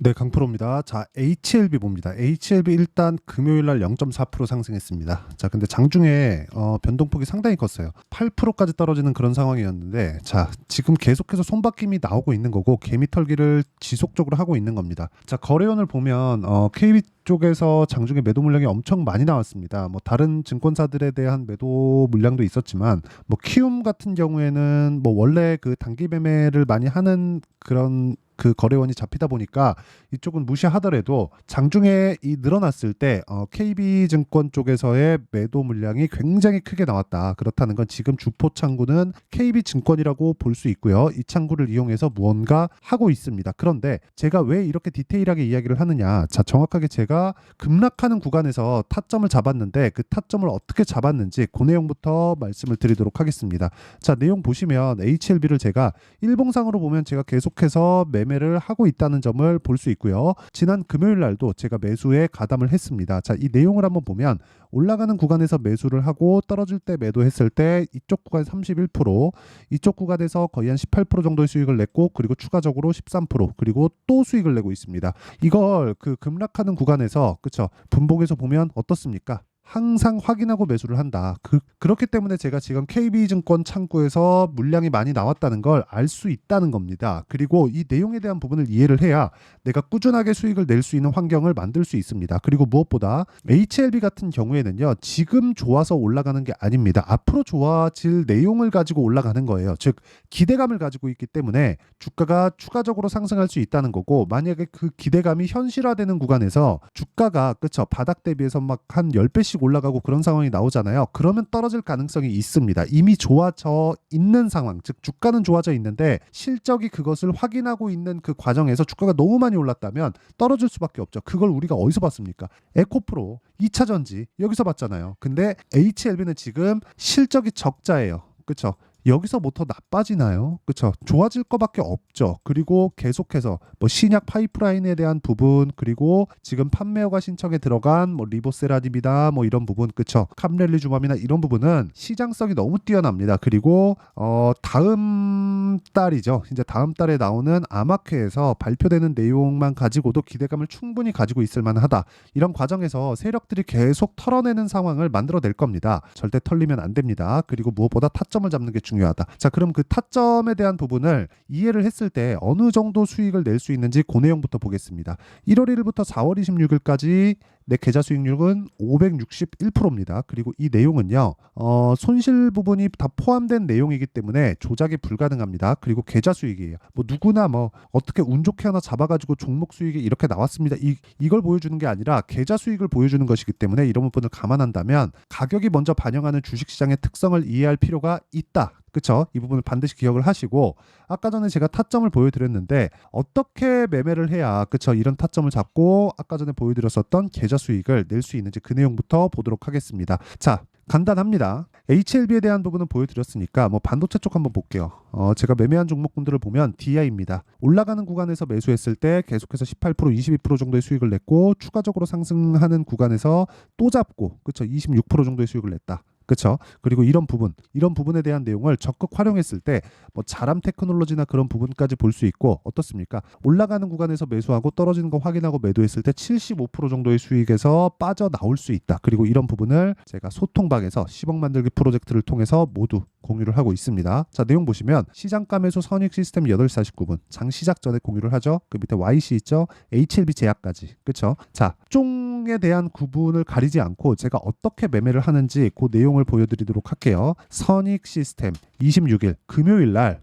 네, 강프로입니다. 자, HLB 봅니다. HLB 일단 금요일 날 0.4% 상승했습니다. 자, 근데 장중에 변동폭이 상당히 컸어요. 8%까지 떨어지는 그런 상황이었는데, 자, 지금 계속해서 손바뀜이 나오고 있는 거고 개미 털기를 지속적으로 하고 있는 겁니다. 자, 거래원을 보면 KB 쪽에서 장중에 매도 물량이 엄청 많이 나왔습니다. 뭐 다른 증권사들에 대한 매도 물량도 있었지만, 뭐 키움 같은 경우에는 뭐 원래 그 단기 매매를 많이 하는 그런 그 거래원이 잡히다 보니까 이쪽은 무시하더라도 장중에 이 늘어났을 때 KB증권 쪽에서의 매도 물량이 굉장히 크게 나왔다. 그렇다는 건 지금 주포 창구는 KB증권이라고 볼 수 있고요. 이 창구를 이용해서 무언가 하고 있습니다. 그런데 제가 왜 이렇게 디테일하게 이야기를 하느냐? 자, 정확하게 제가 급락하는 구간에서 타점을 잡았는데 그 타점을 어떻게 잡았는지 그 내용부터 말씀을 드리도록 하겠습니다. 자, 내용 보시면 HLB를 제가 일봉상으로 보면 제가 계속해서 매매를 하고 있다는 점을 볼 수 있고요. 지난 금요일 날도 제가 매수에 가담을 했습니다. 자, 이 내용을 한번 보면 올라가는 구간에서 매수를 하고 떨어질 때 매도했을 때 이쪽 구간 31%, 이쪽 구간에서 거의 한 18% 정도의 수익을 냈고 그리고 추가적으로 13% 그리고 또 수익을 내고 있습니다. 이걸 그 급락하는 구간에서 그쵸 분봉에서 보면 어떻습니까? 항상 확인하고 매수를 한다. 그렇기 때문에 제가 지금 KB증권 창구에서 물량이 많이 나왔다는 걸 알 수 있다는 겁니다. 그리고 이 내용에 대한 부분을 이해를 해야 내가 꾸준하게 수익을 낼 수 있는 환경을 만들 수 있습니다. 그리고 무엇보다 HLB 같은 경우에는요. 지금 좋아서 올라가는 게 아닙니다. 앞으로 좋아질 내용을 가지고 올라가는 거예요. 즉 기대감을 가지고 있기 때문에 주가가 추가적으로 상승할 수 있다는 거고 만약에 그 기대감이 현실화되는 구간에서 주가가 그쵸 바닥 대비해서 막 한 10배씩 올라가고 그런 상황이 나오잖아요. 그러면 떨어질 가능성이 있습니다. 이미 좋아져 있는 상황, 즉 주가는 좋아져 있는데 실적이 그것을 확인하고 있는 그 과정에서 주가가 너무 많이 올랐다면 떨어질 수밖에 없죠. 그걸 우리가 어디서 봤습니까? 에코프로, 2차전지 여기서 봤잖아요. 근데 HLB는 지금 실적이 적자예요. 그렇죠? 여기서 뭐 더 나빠지나요? 그렇죠? 좋아질 거밖에 없죠. 그리고 계속해서 뭐 신약 파이프라인에 대한 부분 그리고 지금 판매허가 신청에 들어간 뭐 리보세라닙이다 뭐 이런 부분 그렇죠? 캄렐리주맘이나 이런 부분은 시장성이 너무 뛰어납니다. 그리고 다음 달이죠. 이제 다음 달에 나오는 아마케에서 발표되는 내용만 가지고도 기대감을 충분히 가지고 있을 만하다. 이런 과정에서 세력들이 계속 털어내는 상황을 만들어낼 겁니다. 절대 털리면 안 됩니다. 그리고 무엇보다 타점을 잡는 게 중요하다. 자, 그럼 그 타점에 대한 부분을 이해를 했을 때 어느 정도 수익을 낼 수 있는지 그 내용부터 보겠습니다. 1월 1일부터 4월 26일까지 내 계좌 수익률은 561%입니다. 그리고 이 내용은요, 손실 부분이 다 포함된 내용이기 때문에 조작이 불가능합니다. 그리고 계좌 수익이에요. 뭐 누구나 뭐 어떻게 운 좋게 하나 잡아가지고 종목 수익이 이렇게 나왔습니다. 이걸 보여주는 게 아니라 계좌 수익을 보여주는 것이기 때문에 이런 부분을 감안한다면 가격이 먼저 반영하는 주식시장의 특성을 이해할 필요가 있다. 그쵸? 이 부분을 반드시 기억을 하시고 아까 전에 제가 타점을 보여드렸는데 어떻게 매매를 해야 그쵸? 이런 타점을 잡고 아까 전에 보여드렸었던 계좌 수익을 낼 수 있는지 그 내용부터 보도록 하겠습니다. 자, 간단합니다. HLB에 대한 부분은 보여드렸으니까 뭐 반도체 쪽 한번 볼게요. 제가 매매한 종목군들을 보면 DI입니다. 올라가는 구간에서 매수했을 때 계속해서 18%, 22% 정도의 수익을 냈고 추가적으로 상승하는 구간에서 또 잡고 그쵸? 26% 정도의 수익을 냈다. 그렇죠. 그리고 이런 부분에 대한 내용을 적극 활용했을 때 뭐 자람 테크놀로지나 그런 부분까지 볼 수 있고 어떻습니까? 올라가는 구간에서 매수하고 떨어지는 거 확인하고 매도했을 때 75% 정도의 수익에서 빠져나올 수 있다. 그리고 이런 부분을 제가 소통방에서 10억 만들기 프로젝트를 통해서 모두 공유를 하고 있습니다. 자, 내용 보시면 시장가 매수 선익 시스템 8시 49분 장 시작 전에 공유를 하죠. 그 밑에 YC 있죠. HLB 제약까지. 그렇죠? 자, 종에 대한 구분을 가리지 않고 제가 어떻게 매매를 하는지 그 내용을 보여드리도록 할게요. 선익 시스템 26일 금요일 날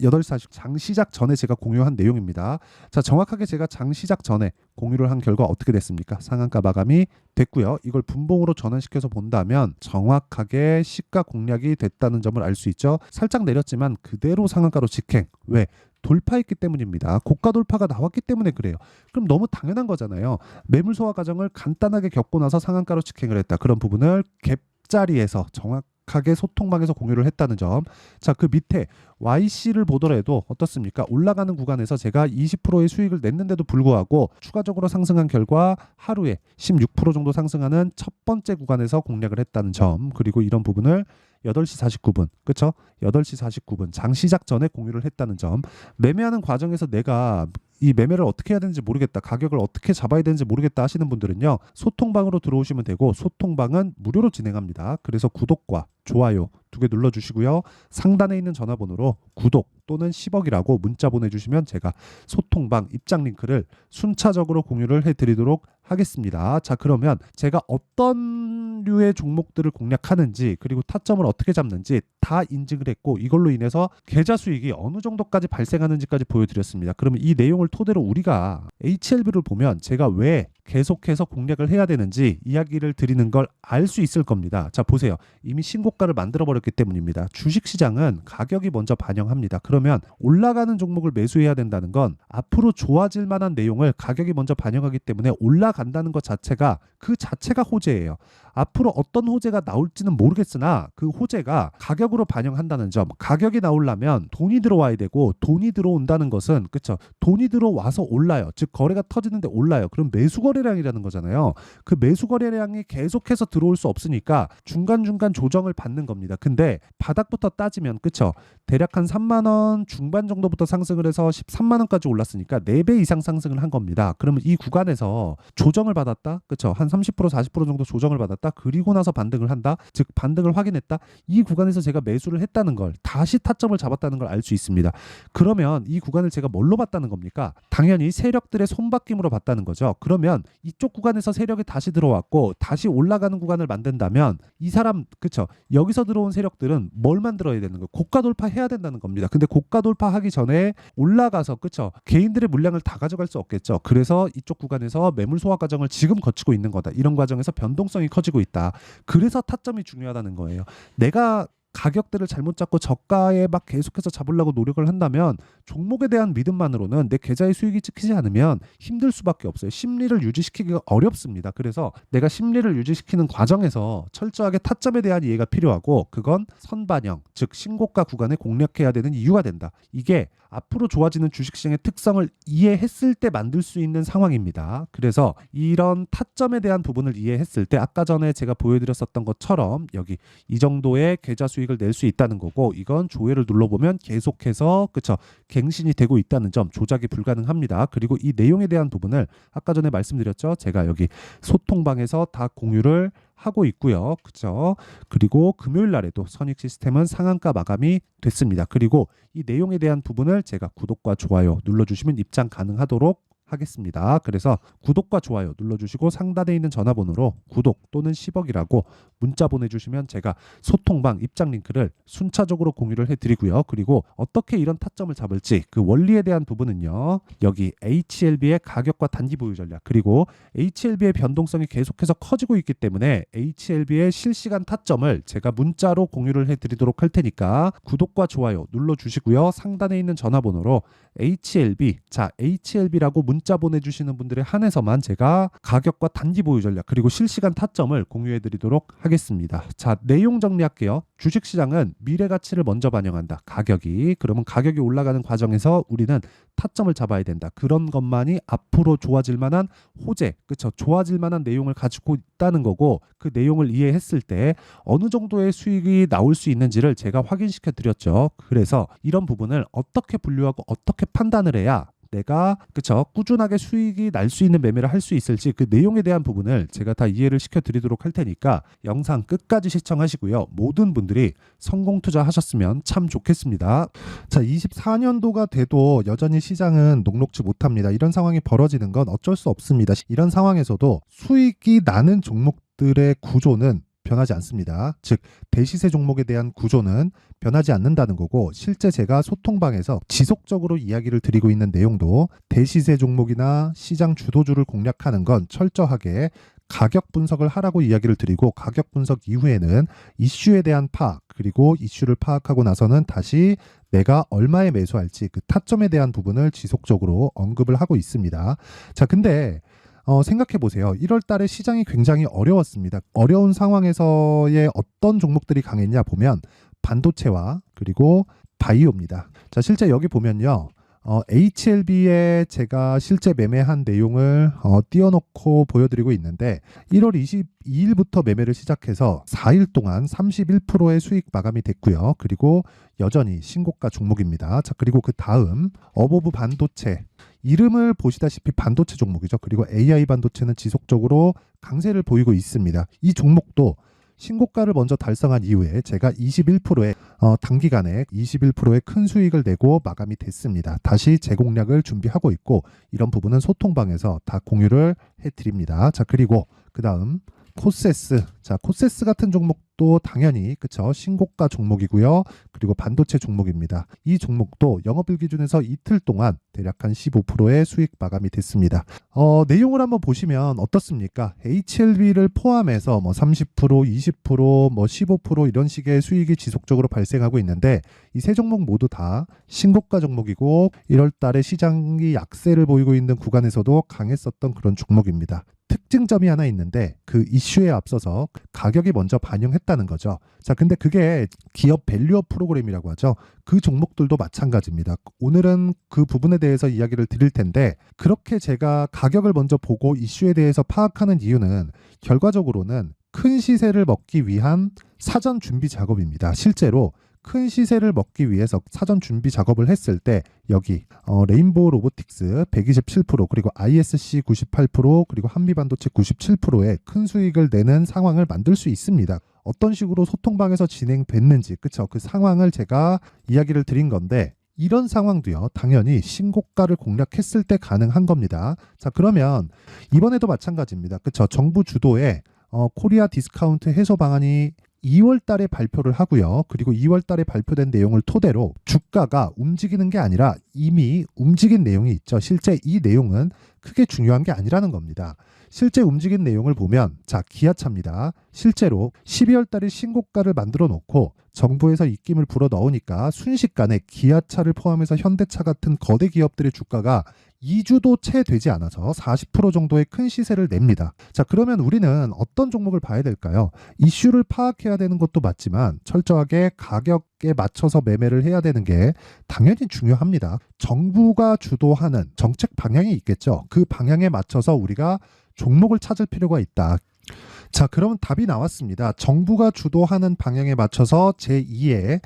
8시 40장 시작 전에 제가 공유한 내용입니다. 자, 정확하게 제가 장 시작 전에 공유를 한 결과 어떻게 됐습니까? 상한가 마감이 됐고요. 이걸 분봉으로 전환시켜서 본다면 정확하게 시가 공략이 됐다는 점을 알 수 있죠. 살짝 내렸지만 그대로 상한가로 직행. 왜? 돌파했기 때문입니다. 고가 돌파가 나왔기 때문에 그래요. 그럼 너무 당연한 거잖아요. 매물 소화 과정을 간단하게 겪고 나서 상한가로 직행을 했다. 그런 부분을 갭 자리에서 정확하게 소통방에서 공유를 했다는 점. 자, 그 밑에 YC를 보더라도 어떻습니까? 올라가는 구간에서 제가 20%의 수익을 냈는데도 불구하고 추가적으로 상승한 결과 하루에 16% 정도 상승하는 첫 번째 구간에서 공략을 했다는 점. 그리고 이런 부분을 8시 49분. 그쵸? 8시 49분. 장 시작 전에 공유를 했다는 점. 매매하는 과정에서 내가 이 매매를 어떻게 해야 되는지 모르겠다. 가격을 어떻게 잡아야 되는지 모르겠다 하시는 분들은요. 소통방으로 들어오시면 되고 소통방은 무료로 진행합니다. 그래서 구독과 좋아요 2개 눌러주시고요. 상단에 있는 전화번호로 구독 또는 10억이라고 문자 보내주시면 제가 소통방 입장 링크를 순차적으로 공유를 해드리도록 하겠습니다. 자, 그러면 제가 어떤 류의 종목들을 공략하는지 그리고 타점을 어떻게 잡는지 다 인증을 했고 이걸로 인해서 계좌 수익이 어느 정도까지 발생하는지까지 보여드렸습니다. 그러면 이 내용을 토대로 우리가 HLB를 보면 제가 왜 계속해서 공략을 해야 되는지 이야기를 드리는 걸 알 수 있을 겁니다. 자, 보세요. 이미 신고가를 만들어버렸기 때문입니다. 주식시장은 가격이 먼저 반영합니다. 그러면 올라가는 종목을 매수해야 된다는 건 앞으로 좋아질 만한 내용을 가격이 먼저 반영하기 때문에 올라간다는 것 자체가 그 자체가 호재예요. 앞으로 어떤 호재가 나올지는 모르겠으나 그 호재가 가격으로 반영한다는 점. 가격이 나오려면 돈이 들어와야 되고 돈이 들어온다는 것은 그쵸? 돈이 들어와서 올라요. 즉 거래가 터지는데 올라요. 그럼 매수 거래량이라는 거잖아요. 그 매수 거래량이 계속해서 들어올 수 없으니까 중간중간 조정을 받는 겁니다. 근데 바닥부터 따지면 그쵸? 대략 한 3만 원 중반 정도부터 상승을 해서 13만 원까지 올랐으니까 4배 이상 상승을 한 겁니다. 그러면 이 구간에서 조정을 받았다. 그쵸? 한 30% 40% 정도 조정을 받았다. 그리고 나서 반등을 한다. 즉 반등을 확인했다. 이 구간에서 제가 매수를 했다는 걸 다시 타점을 잡았다는 걸 알 수 있습니다. 그러면 이 구간을 제가 뭘로 봤다는 겁니까? 당연히 세력들의 손바뀜으로 봤다는 거죠. 그러면 이쪽 구간에서 세력이 다시 들어왔고 다시 올라가는 구간을 만든다면 이 사람 그쵸? 여기서 들어온 세력들은 뭘 만들어야 되는 거예요? 고가 돌파해야 된다는 겁니다. 근데 고가 돌파하기 전에 올라가서 그쵸? 개인들의 물량을 다 가져갈 수 없겠죠. 그래서 이쪽 구간에서 매물 소화 과정을 지금 거치고 있는 거다. 이런 과정에서 변동성이 커지고 있다. 그래서 타점이 중요하다는 거예요. 내가 가격대를 잘못 잡고 저가에 막 계속해서 잡으려고 노력을 한다면 종목에 대한 믿음만으로는 내 계좌의 수익이 찍히지 않으면 힘들 수밖에 없어요. 심리를 유지시키기가 어렵습니다. 그래서 내가 심리를 유지시키는 과정에서 철저하게 타점에 대한 이해가 필요하고 그건 선반영, 즉 신고가 구간에 공략해야 되는 이유가 된다. 이게 앞으로 좋아지는 주식시장의 특성을 이해했을 때 만들 수 있는 상황입니다. 그래서 이런 타점에 대한 부분을 이해했을 때 아까 전에 제가 보여드렸었던 것처럼 여기 이 정도의 계좌 수익을 낼 수 있다는 거고 이건 조회를 눌러보면 계속해서 그쵸 갱신이 되고 있다는 점 조작이 불가능합니다. 그리고 이 내용에 대한 부분을 아까 전에 말씀드렸죠. 제가 여기 소통방에서 다 공유를 하고 있고요. 그죠? 그리고 금요일 날에도 선익 시스템은 상한가 마감이 됐습니다. 그리고 이 내용에 대한 부분을 제가 구독과 좋아요 눌러주시면 입장 가능하도록 하겠습니다. 그래서 구독과 좋아요 눌러주시고 상단에 있는 전화번호로 구독 또는 10억이라고 문자 보내주시면 제가 소통방 입장 링크를 순차적으로 공유를 해드리고요. 그리고 어떻게 이런 타점을 잡을지 그 원리에 대한 부분은요. 여기 HLB의 가격과 단기 보유 전략 그리고 HLB의 변동성이 계속해서 커지고 있기 때문에 HLB의 실시간 타점을 제가 문자로 공유를 해드리도록 할 테니까 구독과 좋아요 눌러주시고요. 상단에 있는 전화번호로 HLB 자 HLB라고 문자 보내주시는 분들에 한해서만 제가 가격과 단기 보유 전략 그리고 실시간 타점을 공유해드리도록 하겠습니다. 자 내용 정리할게요. 주식시장은 미래 가치를 먼저 반영한다. 가격이 그러면 가격이 올라가는 과정에서 우리는 타점을 잡아야 된다. 그런 것만이 앞으로 좋아질 만한 호재 그쵸 좋아질 만한 내용을 가지고 있다는 거고 그 내용을 이해했을 때 어느 정도의 수익이 나올 수 있는지를 제가 확인시켜 드렸죠. 그래서 이런 부분을 어떻게 분류하고 어떻게 판단을 해야 내가 그쵸 꾸준하게 수익이 날 수 있는 매매를 할 수 있을지 그 내용에 대한 부분을 제가 다 이해를 시켜드리도록 할 테니까 영상 끝까지 시청하시고요. 모든 분들이 성공 투자하셨으면 참 좋겠습니다. 자 24년도가 돼도 여전히 시장은 녹록지 못합니다. 이런 상황이 벌어지는 건 어쩔 수 없습니다. 이런 상황에서도 수익이 나는 종목들의 구조는 변하지 않습니다. 즉 대시세 종목에 대한 구조는 변하지 않는다는 거고 실제 제가 소통방에서 지속적으로 이야기를 드리고 있는 내용도 대시세 종목이나 시장 주도주를 공략하는 건 철저하게 가격 분석을 하라고 이야기를 드리고 가격 분석 이후에는 이슈에 대한 파악 그리고 이슈를 파악하고 나서는 다시 내가 얼마에 매수할지 그 타점에 대한 부분을 지속적으로 언급을 하고 있습니다. 자 근데 생각해 보세요. 1월 달에 시장이 굉장히 어려웠습니다. 어려운 상황에서의 어떤 종목들이 강했냐 보면 반도체와 그리고 바이오입니다. 자, 실제 여기 보면요. HLB에 제가 실제 매매한 내용을 띄워놓고 보여드리고 있는데 1월 22일부터 매매를 시작해서 4일 동안 31%의 수익 마감이 됐고요. 그리고 여전히 신고가 종목입니다. 자, 그리고 그 다음 어보브 반도체, 이름을 보시다시피 반도체 종목이죠. 그리고 AI 반도체는 지속적으로 강세를 보이고 있습니다. 이 종목도 신고가를 먼저 달성한 이후에 제가 21%의 단기간에 21%의 큰 수익을 내고 마감이 됐습니다. 다시 재공략을 준비하고 있고 이런 부분은 소통방에서 다 공유를 해드립니다. 자, 그리고 그 다음 코세스. 자, 코세스 같은 종목도 당연히 그쵸, 신고가 종목이고요. 그리고 반도체 종목입니다. 이 종목도 영업일 기준에서 이틀 동안 대략 한 15%의 수익 마감이 됐습니다. 내용을 한번 보시면 어떻습니까? HLB를 포함해서 뭐 30%, 20%, 뭐 15% 이런 식의 수익이 지속적으로 발생하고 있는데 이 세 종목 모두 다 신고가 종목이고 1월 달에 시장이 약세를 보이고 있는 구간에서도 강했었던 그런 종목입니다. 특징점이 하나 있는데 그 이슈에 앞서서 가격이 먼저 반영했다는 거죠. 자, 근데 그게 기업 밸류업 프로그램이라고 하죠. 그 종목들도 마찬가지입니다. 오늘은 그 부분에 대해서 이야기를 드릴 텐데 그렇게 제가 가격을 먼저 보고 이슈에 대해서 파악하는 이유는 결과적으로는 큰 시세를 먹기 위한 사전 준비 작업입니다. 실제로 큰 시세를 먹기 위해서 사전 준비 작업을 했을 때 여기 레인보우 로보틱스 127% 그리고 ISC 98% 그리고 한미반도체 97%의 큰 수익을 내는 상황을 만들 수 있습니다. 어떤 식으로 소통방에서 진행됐는지 그쵸, 그 상황을 제가 이야기를 드린 건데 이런 상황도요 당연히 신고가를 공략했을 때 가능한 겁니다. 자, 그러면 이번에도 마찬가지입니다. 그쵸, 정부 주도의 코리아 디스카운트 해소 방안이 2월 달에 발표를 하고요. 그리고 2월 달에 발표된 내용을 토대로 주가가 움직이는 게 아니라 이미 움직인 내용이 있죠. 실제 이 내용은 크게 중요한 게 아니라는 겁니다. 실제 움직인 내용을 보면 자, 기아차입니다. 실제로 12월 달에 신고가를 만들어 놓고 정부에서 입김을 불어 넣으니까 순식간에 기아차를 포함해서 현대차 같은 거대 기업들의 주가가 2주도 채 되지 않아서 40% 정도의 큰 시세를 냅니다. 자, 그러면 우리는 어떤 종목을 봐야 될까요? 이슈를 파악해야 되는 것도 맞지만 철저하게 가격에 맞춰서 매매를 해야 되는 게 당연히 중요합니다. 정부가 주도하는 정책 방향이 있겠죠. 그 방향에 맞춰서 우리가 종목을 찾을 필요가 있다. 자, 그러면 답이 나왔습니다. 정부가 주도하는 방향에 맞춰서 제2의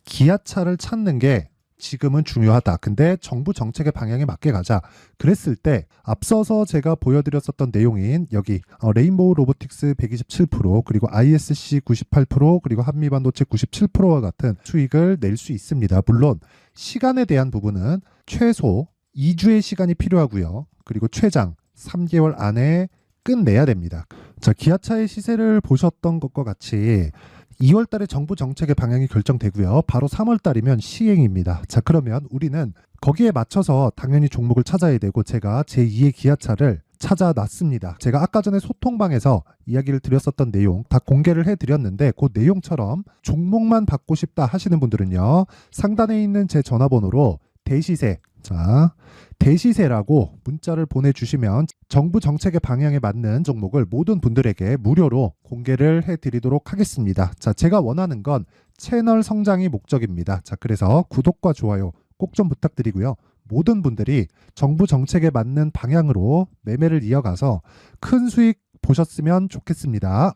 기아차를 찾는 게 지금은 중요하다. 근데 정부 정책의 방향에 맞게 가자. 그랬을 때 앞서서 제가 보여드렸었던 내용인 여기 레인보우 로보틱스 127% 그리고 ISC 98% 그리고 한미반도체 97%와 같은 수익을 낼 수 있습니다. 물론 시간에 대한 부분은 최소 2주의 시간이 필요하고요. 그리고 최장 3개월 안에 끝내야 됩니다. 자, 기아차의 시세를 보셨던 것과 같이 2월 달에 정부 정책의 방향이 결정되고요. 바로 3월 달이면 시행입니다. 자, 그러면 우리는 거기에 맞춰서 당연히 종목을 찾아야 되고 제가 제2의 기아차를 찾아놨습니다. 제가 아까 전에 소통방에서 이야기를 드렸었던 내용 다 공개를 해드렸는데 그 내용처럼 종목만 받고 싶다 하시는 분들은요. 상단에 있는 제 전화번호로 대시세, 자, 대시세라고 문자를 보내주시면 정부 정책의 방향에 맞는 종목을 모든 분들에게 무료로 공개를 해드리도록 하겠습니다. 자, 제가 원하는 건 채널 성장이 목적입니다. 자, 그래서 구독과 좋아요 꼭 좀 부탁드리고요. 모든 분들이 정부 정책에 맞는 방향으로 매매를 이어가서 큰 수익 보셨으면 좋겠습니다.